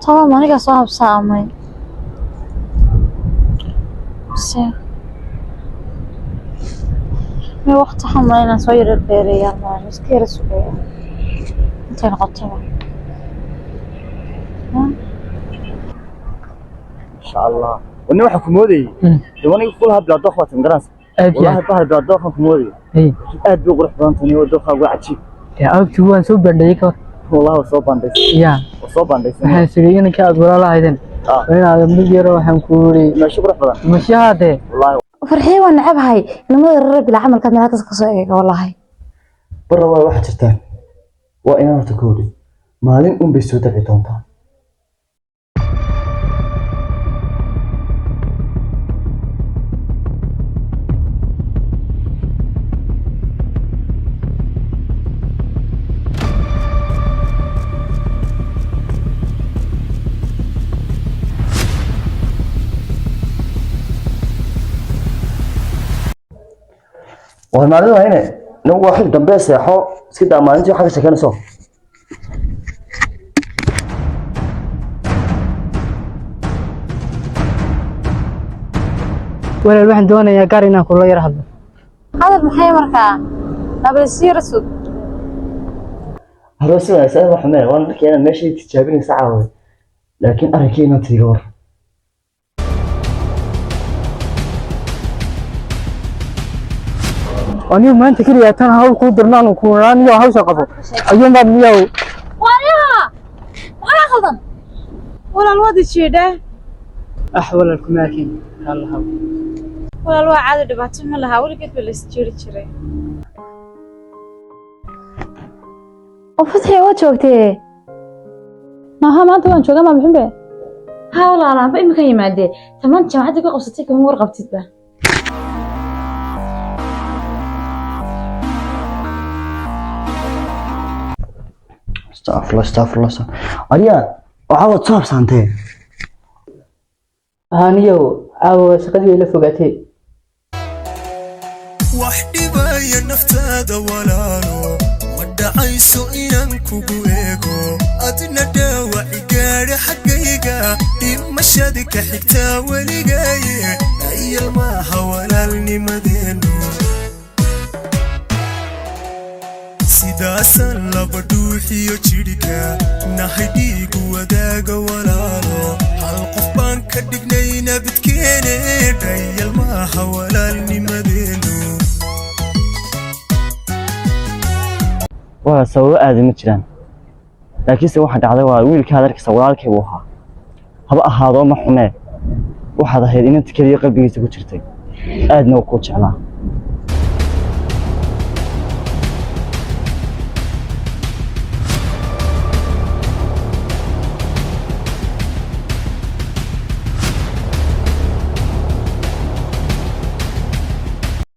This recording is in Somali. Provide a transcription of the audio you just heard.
طبعا مانيكا صاحب سامي بس ما وقت حملنا صوير البيرية ما مسكير سوية انت نقطعها ما شاء الله وني waxa ku moodayay dawani kulha bila doqo tangaras wallahi bahal bila doqo ku moodayay aad buu qurux badan tahay oo doqo waa cajiib يا أبتي وان سو بندقي كور والله soo bandhig يا soo bandhig waxaan sugay in ka aad walaalaha hayden inaad mid yar waxaan ku wari meesha qurux badan mashaade wallahi farxii waan nacabahay nimada reer bila camalka meelaha ka soo eego wallahi barra waa wax jirtaan waa inaan ta koodi maalin un bay soo daci doontaa وهالمعلومة هنا نو واحد دمبي سيحو سكدا مالنتي حاجة شكانسو ولا الواحد دونا يا قارينا كله يرحب هذا المحي مركا نبي سير سود هذا سوى أسأل وحمد وانا كأنا ماشي تجابيني ساعة لكن أركينا تيجور أنا ما أنت كذي أتانا هاو كودرنا وكوران يا هاو سقفه أيام بعد مياو ولا خلطان ولا الواد الشيء ده أحول الكماكين الله هاو ولا الواد عاد دبعتهم لها ولا كيف بالستير تشري وفتحي وجهك ما ما أنت وين شو ما بحبه ها والله أنا بقى مكان يمادي تمام جماعتك قصتي كم ورقة بتتبه استغفر الله أريا وعاود صاب سانتي هانيو أو شقدي إلى فوقتي وحدي باي نفتاد ولانو ودعيسو إنان كوكويكو أدنا داوعي قاري حقيقة دمشادك حكتا ولقاي أي الماها ولالني مدينو sidaasan laba dhuuxiyo jidhka nahay dhiigu wadaaga walaalo hal qof baan ka dhignay nabadkeene dhayal maaha walaalnimadeenu waa sababo aad ma jiraan laakiinse waxa dhacday waa wiilka adeerkiisa walaalkay uu ahaa haba ahaado ma xumee waxaad ahayd inta kaliya qalbigiisa ku jirtay aadna ku jeclaa